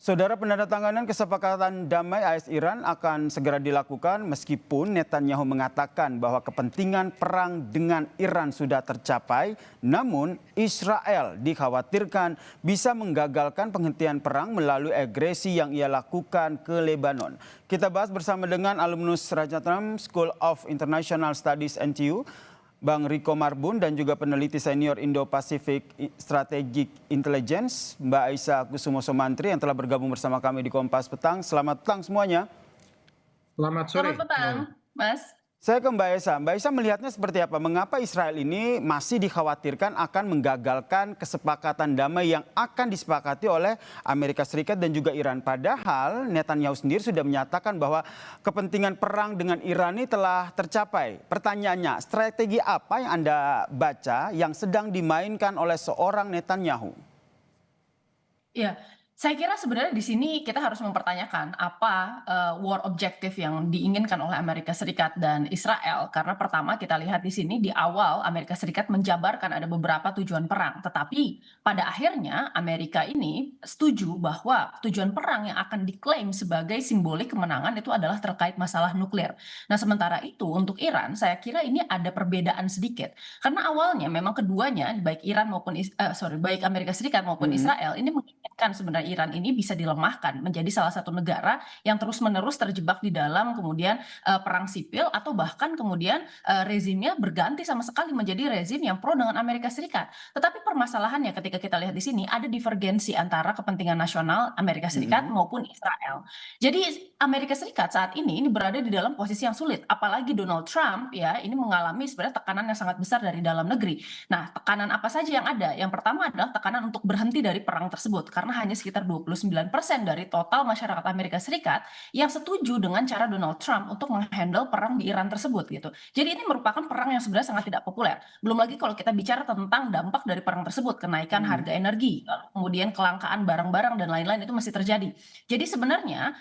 Saudara, penandatanganan kesepakatan damai AS Iran akan segera dilakukan meskipun Netanyahu mengatakan bahwa kepentingan perang dengan Iran sudah tercapai, namun Israel dikhawatirkan bisa menggagalkan penghentian perang melalui agresi yang ia lakukan ke Lebanon. Kita bahas bersama dengan alumnus Rajatam School of International Studies NTU, Bang Riko Marbun, dan juga peneliti senior Indo-Pacific Strategic Intelligence, Mbak Aisyah Kusumo Somantri yang telah bergabung bersama kami di Kompas Petang. Selamat petang semuanya. Selamat Selamat sore. petang, Mas. Saya ke Mbak Aisyah. Mbak Aisyah melihatnya seperti apa? Mengapa Israel ini masih dikhawatirkan akan menggagalkan kesepakatan damai yang akan disepakati oleh Amerika Serikat dan juga Iran? Padahal Netanyahu sendiri sudah menyatakan bahwa kepentingan perang dengan Iran ini telah tercapai. Pertanyaannya, strategi apa yang Anda baca yang sedang dimainkan oleh seorang Netanyahu? Ya, saya kira sebenarnya di sini kita harus mempertanyakan apa war objektif yang diinginkan oleh Amerika Serikat dan Israel. Karena pertama kita lihat di sini di awal Amerika Serikat menjabarkan ada beberapa tujuan perang. Tetapi pada akhirnya Amerika ini setuju bahwa tujuan perang yang akan diklaim sebagai simbolik kemenangan itu adalah terkait masalah nuklir. Nah sementara itu untuk Iran saya kira ini ada perbedaan sedikit. Karena awalnya memang keduanya baik Iran maupun baik Amerika Serikat maupun Israel ini menginginkan sebenarnya Iran ini bisa dilemahkan menjadi salah satu negara yang terus-menerus terjebak di dalam kemudian perang sipil atau bahkan kemudian rezimnya berganti sama sekali menjadi rezim yang pro dengan Amerika Serikat. Tetapi permasalahannya ketika kita lihat di sini ada divergensi antara kepentingan nasional Amerika Serikat maupun Israel. Jadi Amerika Serikat saat ini berada di dalam posisi yang sulit, apalagi Donald Trump ya ini mengalami sebenarnya tekanan yang sangat besar dari dalam negeri. Nah, tekanan apa saja yang ada? Yang pertama adalah tekanan untuk berhenti dari perang tersebut karena hanya sekitar 29% dari total masyarakat Amerika Serikat yang setuju dengan cara Donald Trump untuk menghandle perang di Iran tersebut gitu. Jadi ini merupakan perang yang sebenarnya sangat tidak populer. Belum lagi kalau kita bicara tentang dampak dari perang tersebut, kenaikan harga energi, kemudian kelangkaan barang-barang dan lain-lain itu masih terjadi. Jadi sebenarnya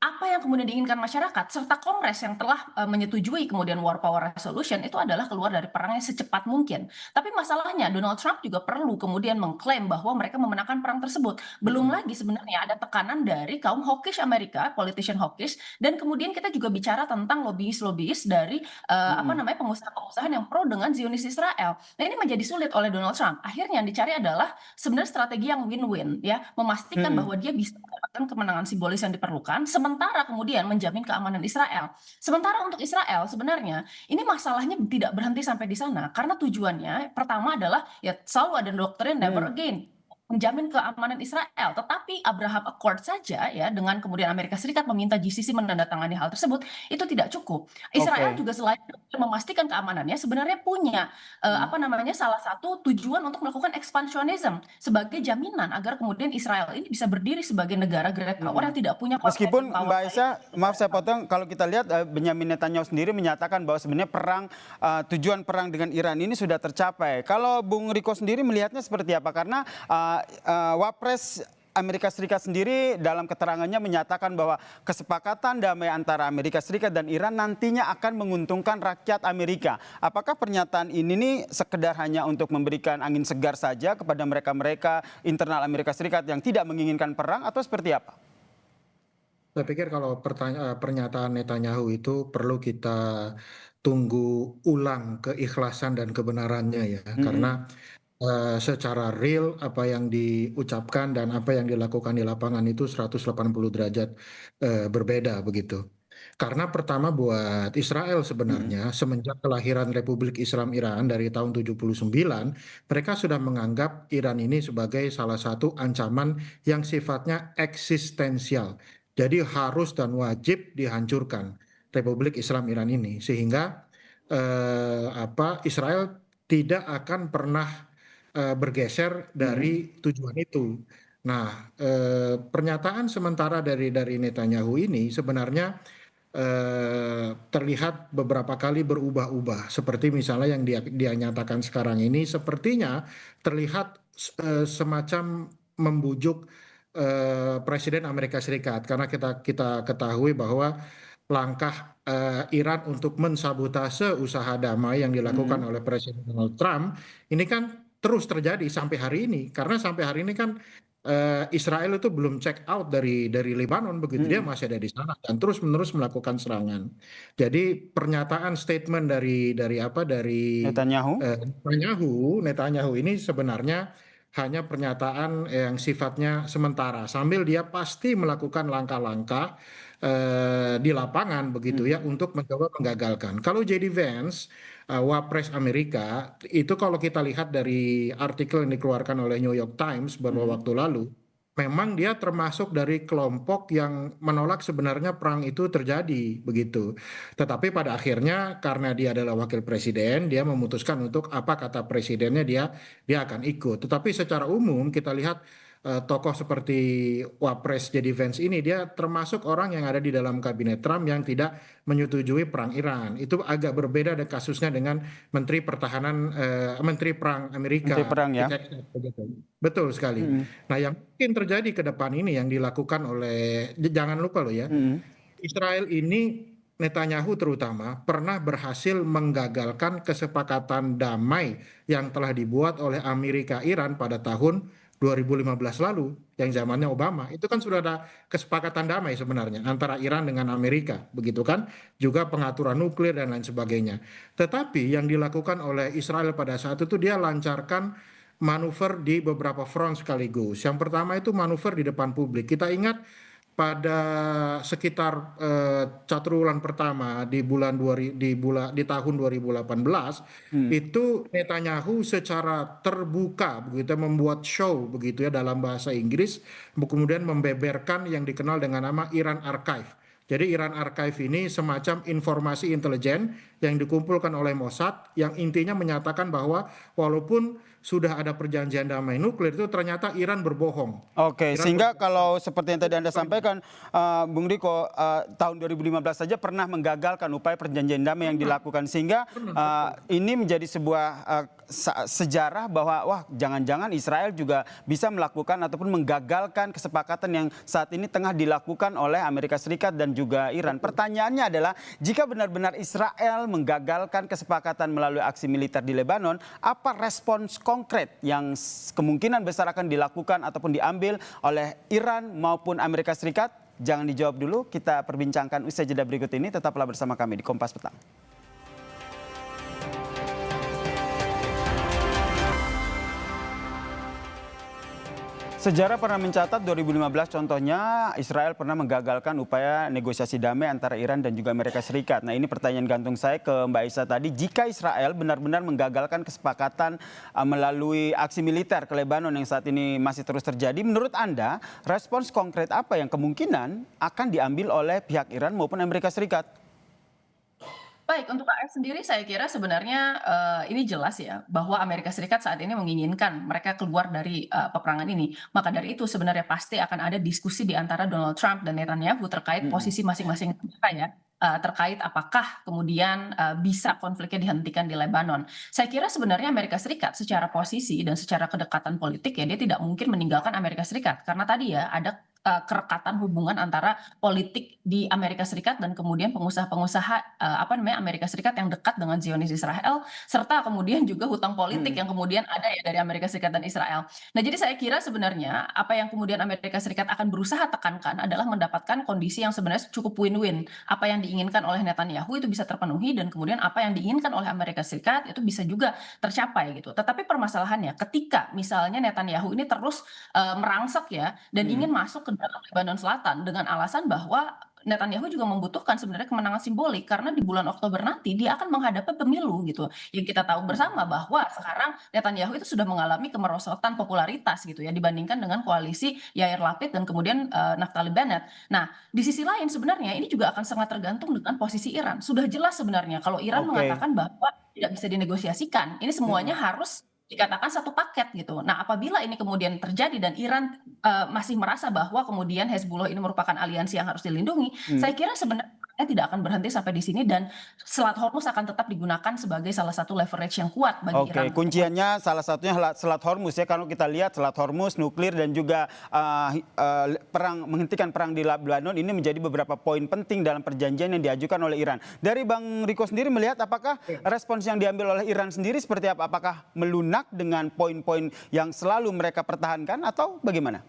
apa yang kemudian diinginkan masyarakat serta Kongres yang telah menyetujui kemudian War Power Resolution itu adalah keluar dari perangnya secepat mungkin. Tapi masalahnya Donald Trump juga perlu kemudian mengklaim bahwa mereka memenangkan perang tersebut. Belum lagi sebenarnya ada tekanan dari kaum hawkish Amerika, politician hawkish, dan kemudian kita juga bicara tentang lobbyis-lobbyis dari apa namanya pengusaha-pengusaha yang pro dengan Zionis Israel. Nah ini menjadi sulit oleh Donald Trump. Akhirnya yang dicari adalah sebenarnya strategi yang win-win ya, memastikan bahwa dia bisa mendapatkan kemenangan simbolis yang diperlukan. Sementara kemudian menjamin keamanan Israel. Sementara untuk Israel sebenarnya ini masalahnya tidak berhenti sampai di sana karena tujuannya pertama adalah ya selalu ada doktrin never again menjamin keamanan Israel. Tetapi Abraham Accord saja ya dengan kemudian Amerika Serikat meminta GCC menandatangani hal tersebut itu tidak cukup. Israel Oke. juga selain memastikan keamanannya sebenarnya punya apa namanya salah satu tujuan untuk melakukan expansionism sebagai jaminan agar kemudian Israel ini bisa berdiri sebagai negara great power yang tidak punya Meskipun coercive power Mbak lain. Aisyah, maaf saya potong, kalau kita lihat Benyamin Netanyahu sendiri menyatakan bahwa sebenarnya tujuan perang dengan Iran ini sudah tercapai. Kalau Bung Riko sendiri melihatnya seperti apa? Karena Wapres Amerika Serikat sendiri dalam keterangannya menyatakan bahwa kesepakatan damai antara Amerika Serikat dan Iran nantinya akan menguntungkan rakyat Amerika. Apakah pernyataan ini nih sekedar hanya untuk memberikan angin segar saja kepada mereka-mereka internal Amerika Serikat yang tidak menginginkan perang atau seperti apa? Saya pikir kalau pernyataan Netanyahu itu perlu kita tunggu ulang keikhlasan dan kebenarannya ya, karena secara real apa yang diucapkan dan apa yang dilakukan di lapangan itu 180 derajat berbeda begitu. Karena pertama buat Israel sebenarnya semenjak kelahiran Republik Islam Iran dari tahun 79, mereka sudah menganggap Iran ini sebagai salah satu ancaman yang sifatnya eksistensial. Jadi harus dan wajib dihancurkan Republik Islam Iran ini sehingga Israel tidak akan pernah bergeser dari tujuan itu. Nah, pernyataan sementara dari Netanyahu ini sebenarnya terlihat beberapa kali berubah-ubah. Seperti misalnya yang dia nyatakan sekarang ini sepertinya terlihat semacam membujuk Presiden Amerika Serikat karena kita ketahui bahwa langkah Iran untuk mensabotase usaha damai yang dilakukan oleh Presiden Donald Trump ini kan terus terjadi sampai hari ini karena sampai hari ini kan Israel itu belum check out dari Lebanon begitu, dia masih ada di sana dan terus-menerus melakukan serangan. Jadi pernyataan statement dari Netanyahu. Netanyahu ini sebenarnya hanya pernyataan yang sifatnya sementara sambil dia pasti melakukan langkah-langkah di lapangan begitu ya untuk mencoba menggagalkan. Kalau JD Vance, Wapres Amerika, itu kalau kita lihat dari artikel yang dikeluarkan oleh New York Times beberapa waktu lalu, memang dia termasuk dari kelompok yang menolak sebenarnya perang itu terjadi begitu. Tetapi pada akhirnya karena dia adalah wakil presiden, dia memutuskan untuk apa kata presidennya dia akan ikut. Tetapi secara umum kita lihat tokoh seperti Wapres JD Vance ini dia termasuk orang yang ada di dalam kabinet Trump yang tidak menyetujui perang Iran. Itu agak berbeda dengan kasusnya dengan Menteri Perang Menteri Amerika Perang di ya. Texas begitu. Betul sekali. Mm-mm. Nah, yang mungkin terjadi ke depan ini yang dilakukan oleh, jangan lupa loh ya, Mm-mm. Israel ini Netanyahu terutama pernah berhasil menggagalkan kesepakatan damai yang telah dibuat oleh Amerika Iran pada tahun 2015 lalu yang zamannya Obama. Itu kan sudah ada kesepakatan damai sebenarnya antara Iran dengan Amerika, begitu kan? Juga pengaturan nuklir dan lain sebagainya. Tetapi yang dilakukan oleh Israel pada saat itu dia lancarkan manuver di beberapa front sekaligus. Yang pertama itu manuver di depan publik. Kita ingat pada sekitar caturwulan pertama di tahun 2018 Mm. itu Netanyahu secara terbuka begitu membuat show begitu ya dalam bahasa Inggris, kemudian membeberkan yang dikenal dengan nama Iran Archive. Jadi Iran Archive ini semacam informasi intelijen yang dikumpulkan oleh Mossad yang intinya menyatakan bahwa walaupun sudah ada perjanjian damai nuklir itu ternyata Iran berbohong. Oke, Iran sehingga berbohong. kalau seperti yang tadi Anda sampaikan, Bung Riko, tahun 2015 saja pernah menggagalkan upaya perjanjian damai yang dilakukan. Sehingga ini menjadi sebuah sejarah bahwa wah jangan-jangan Israel juga bisa melakukan ataupun menggagalkan kesepakatan yang saat ini tengah dilakukan oleh Amerika Serikat dan juga Iran. Pertanyaannya adalah, jika benar-benar Israel menggagalkan kesepakatan melalui aksi militer di Lebanon, apa respons konkret yang kemungkinan besar akan dilakukan ataupun diambil oleh Iran maupun Amerika Serikat? Jangan dijawab dulu, kita perbincangkan usai jeda berikut ini. Tetaplah bersama kami di Kompas Petang. Sejarah pernah mencatat 2015 contohnya Israel pernah menggagalkan upaya negosiasi damai antara Iran dan juga Amerika Serikat. Nah, ini pertanyaan gantung saya ke Mbak Isa tadi. Jika Israel benar-benar menggagalkan kesepakatan melalui aksi militer ke Lebanon yang saat ini masih terus terjadi, menurut Anda respons konkret apa yang kemungkinan akan diambil oleh pihak Iran maupun Amerika Serikat? Baik, untuk AS sendiri saya kira sebenarnya ini jelas ya bahwa Amerika Serikat saat ini menginginkan mereka keluar dari peperangan ini. Maka dari itu sebenarnya pasti akan ada diskusi di antara Donald Trump dan Netanyahu terkait posisi masing-masing mereka ya. Terkait apakah kemudian bisa konfliknya dihentikan di Lebanon. Saya kira sebenarnya Amerika Serikat secara posisi dan secara kedekatan politik ya dia tidak mungkin meninggalkan Amerika Serikat. Karena tadi ya ada kerekatan hubungan antara politik di Amerika Serikat dan kemudian pengusaha-pengusaha Amerika Serikat yang dekat dengan Zionis Israel serta kemudian juga hutang politik yang kemudian ada ya dari Amerika Serikat dan Israel. Nah, jadi saya kira sebenarnya apa yang kemudian Amerika Serikat akan berusaha tekankan adalah mendapatkan kondisi yang sebenarnya cukup win-win. Apa yang diinginkan oleh Netanyahu itu bisa terpenuhi dan kemudian apa yang diinginkan oleh Amerika Serikat itu bisa juga tercapai gitu. Tetapi permasalahannya ketika misalnya Netanyahu ini terus merangsek ya dan ingin masuk ke dalam Lebanon Selatan dengan alasan bahwa Netanyahu juga membutuhkan sebenarnya kemenangan simbolik karena di bulan Oktober nanti dia akan menghadapi pemilu gitu. Yang kita tahu bersama bahwa sekarang Netanyahu itu sudah mengalami kemerosotan popularitas gitu ya dibandingkan dengan koalisi Yair Lapid dan kemudian Naftali Bennett. Nah, di sisi lain sebenarnya ini juga akan sangat tergantung dengan posisi Iran. Sudah jelas sebenarnya kalau Iran Oke. mengatakan bahwa tidak bisa dinegosiasikan, ini semuanya harus dikatakan satu paket gitu. Nah, apabila ini kemudian terjadi dan Iran masih merasa bahwa kemudian Hezbollah ini merupakan aliansi yang harus dilindungi, saya kira sebenarnya tidak akan berhenti sampai di sini dan Selat Hormuz akan tetap digunakan sebagai salah satu leverage yang kuat bagi Oke, Iran untuk kunciannya salah satunya Selat Hormuz ya. Kalau kita lihat Selat Hormuz, nuklir dan juga menghentikan perang di Lebanon ini menjadi beberapa poin penting dalam perjanjian yang diajukan oleh Iran. Dari Bang Riko sendiri melihat apakah respons yang diambil oleh Iran sendiri seperti apa? Apakah melunak dengan poin-poin yang selalu mereka pertahankan atau bagaimana?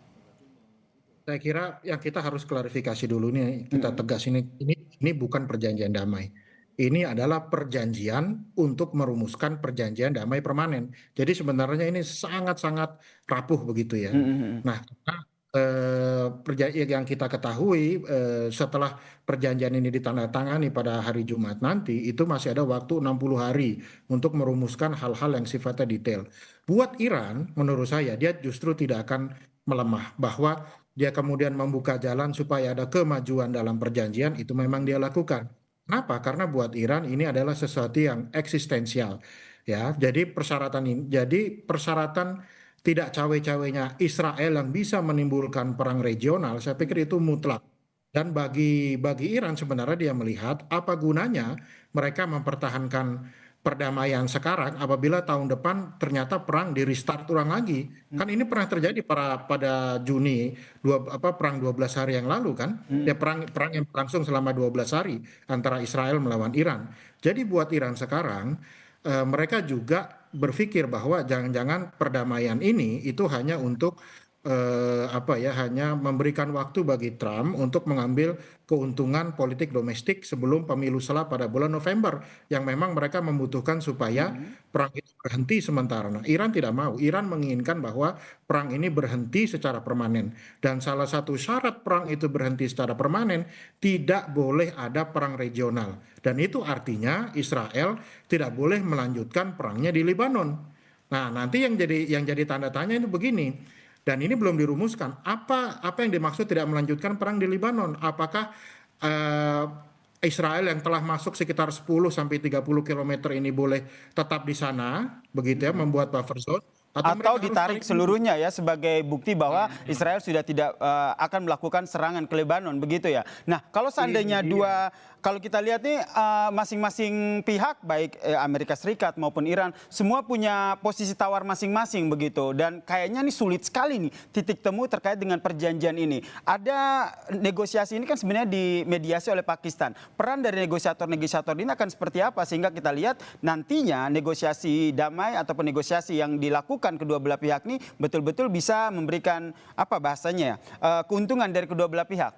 Saya kira yang kita harus klarifikasi dulu nih, kita tegas ini bukan perjanjian damai. Ini adalah perjanjian untuk merumuskan perjanjian damai permanen. Jadi sebenarnya ini sangat-sangat rapuh begitu ya. Nah, yang kita ketahui setelah perjanjian ini ditandatangani pada hari Jumat nanti, itu masih ada waktu 60 hari untuk merumuskan hal-hal yang sifatnya detail. Buat Iran, menurut saya, dia justru tidak akan melemah. Bahwa dia kemudian membuka jalan supaya ada kemajuan dalam perjanjian, itu memang dia lakukan. Kenapa? Karena buat Iran ini adalah sesuatu yang eksistensial. Ya, jadi persyaratan tidak cawe-cawenya Israel yang bisa menimbulkan perang regional, saya pikir itu mutlak. Dan bagi Iran sebenarnya dia melihat apa gunanya mereka mempertahankan perdamaian sekarang apabila tahun depan ternyata perang di restart ulang lagi. Kan ini pernah terjadi pada Juni perang 12 hari yang lalu kan. Ya perang yang berlangsung selama 12 hari antara Israel melawan Iran. Jadi buat Iran sekarang mereka juga berpikir bahwa jangan-jangan perdamaian ini itu hanya untuk hanya memberikan waktu bagi Trump untuk mengambil keuntungan politik domestik sebelum pemilu pada bulan November yang memang mereka membutuhkan supaya perang itu berhenti sementara. Nah, Iran tidak mau. Iran menginginkan bahwa perang ini berhenti secara permanen dan salah satu syarat perang itu berhenti secara permanen tidak boleh ada perang regional dan itu artinya Israel tidak boleh melanjutkan perangnya di Lebanon. Nah, nanti yang jadi tanda tanya itu begini. Dan ini belum dirumuskan. Apa yang dimaksud tidak melanjutkan perang di Lebanon? Apakah eh, Israel yang telah masuk sekitar 10 sampai 30 kilometer ini boleh tetap di sana, begitu ya, membuat buffer zone? Atau Atau mereka harus ditarik tarik dulu? seluruhnya ya sebagai bukti bahwa Israel sudah tidak akan melakukan serangan ke Lebanon begitu ya. Nah, kalau seandainya kalau kita lihat nih masing-masing pihak baik Amerika Serikat maupun Iran semua punya posisi tawar masing-masing begitu dan kayaknya nih sulit sekali nih titik temu terkait dengan perjanjian ini. Ada negosiasi ini kan sebenarnya dimediasi oleh Pakistan. Peran dari negosiator-negosiator ini akan seperti apa sehingga kita lihat nantinya negosiasi damai ataupun negosiasi yang dilakukan kedua belah pihak ini betul-betul bisa memberikan apa bahasanya keuntungan dari kedua belah pihak.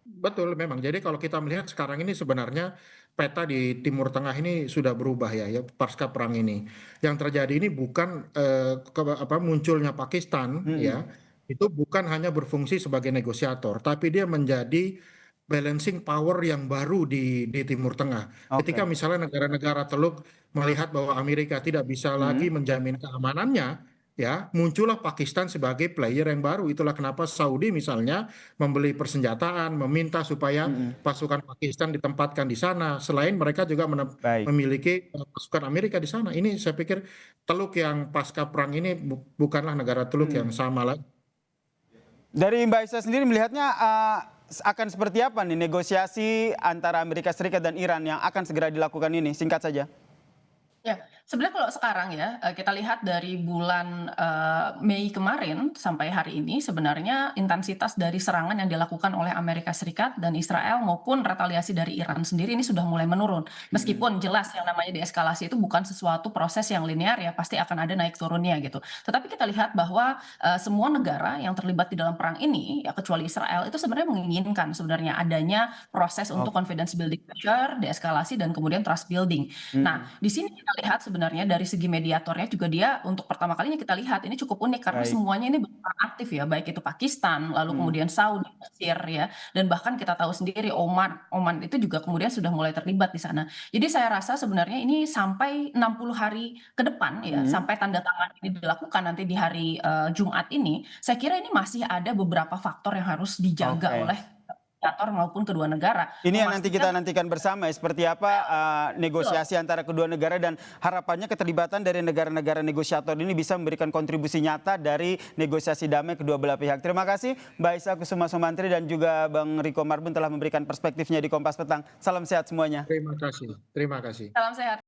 Betul, memang. Jadi kalau kita melihat sekarang ini sebenarnya peta di Timur Tengah ini sudah berubah ya pasca perang ini. Yang terjadi ini bukan munculnya Pakistan ya, itu bukan hanya berfungsi sebagai negosiator, tapi dia menjadi balancing power yang baru di Timur Tengah. Ketika Oke. misalnya negara-negara Teluk melihat bahwa Amerika tidak bisa lagi menjamin keamanannya, ya muncullah Pakistan sebagai player yang baru. Itulah kenapa Saudi misalnya membeli persenjataan, meminta supaya pasukan Pakistan ditempatkan di sana. Selain mereka juga Baik. memiliki pasukan Amerika di sana. Ini saya pikir Teluk yang pasca perang ini bukanlah negara Teluk yang sama lagi. Dari Mbak Isa sendiri melihatnya akan seperti apa nih negosiasi antara Amerika Serikat dan Iran yang akan segera dilakukan ini? Singkat saja. Ya, sebenarnya kalau sekarang ya, kita lihat dari bulan, Mei kemarin sampai hari ini sebenarnya intensitas dari serangan yang dilakukan oleh Amerika Serikat dan Israel maupun retaliasi dari Iran sendiri ini sudah mulai menurun. Meskipun jelas yang namanya deeskalasi itu bukan sesuatu proses yang linear ya, pasti akan ada naik turunnya gitu. Tetapi kita lihat bahwa, semua negara yang terlibat di dalam perang ini, ya kecuali Israel, itu sebenarnya menginginkan sebenarnya adanya proses untuk confidence building pressure, deeskalasi, dan kemudian trust building. Nah, di sini kita lihat sebenarnya dari segi mediatornya juga dia untuk pertama kalinya kita lihat ini cukup unik karena Baik. semuanya ini berperan aktif ya, baik itu Pakistan, lalu kemudian Saudi, Mesir ya, dan bahkan kita tahu sendiri Oman itu juga kemudian sudah mulai terlibat di sana. Jadi saya rasa sebenarnya ini sampai 60 hari ke depan ya, sampai tanda tangan ini dilakukan nanti di hari Jumat ini, saya kira ini masih ada beberapa faktor yang harus dijaga Oke. oleh negosiator maupun kedua negara. Ini yang nanti kita Memastikan nantikan bersama ya, seperti apa negosiasi antara kedua negara dan harapannya keterlibatan dari negara-negara negosiator ini bisa memberikan kontribusi nyata dari negosiasi damai kedua belah pihak. Terima kasih Mbak Isa Kusuma Sumantri dan juga Bang Riko Marbun telah memberikan perspektifnya di Kompas Petang. Salam sehat semuanya. Terima kasih. Terima kasih. salam sehat.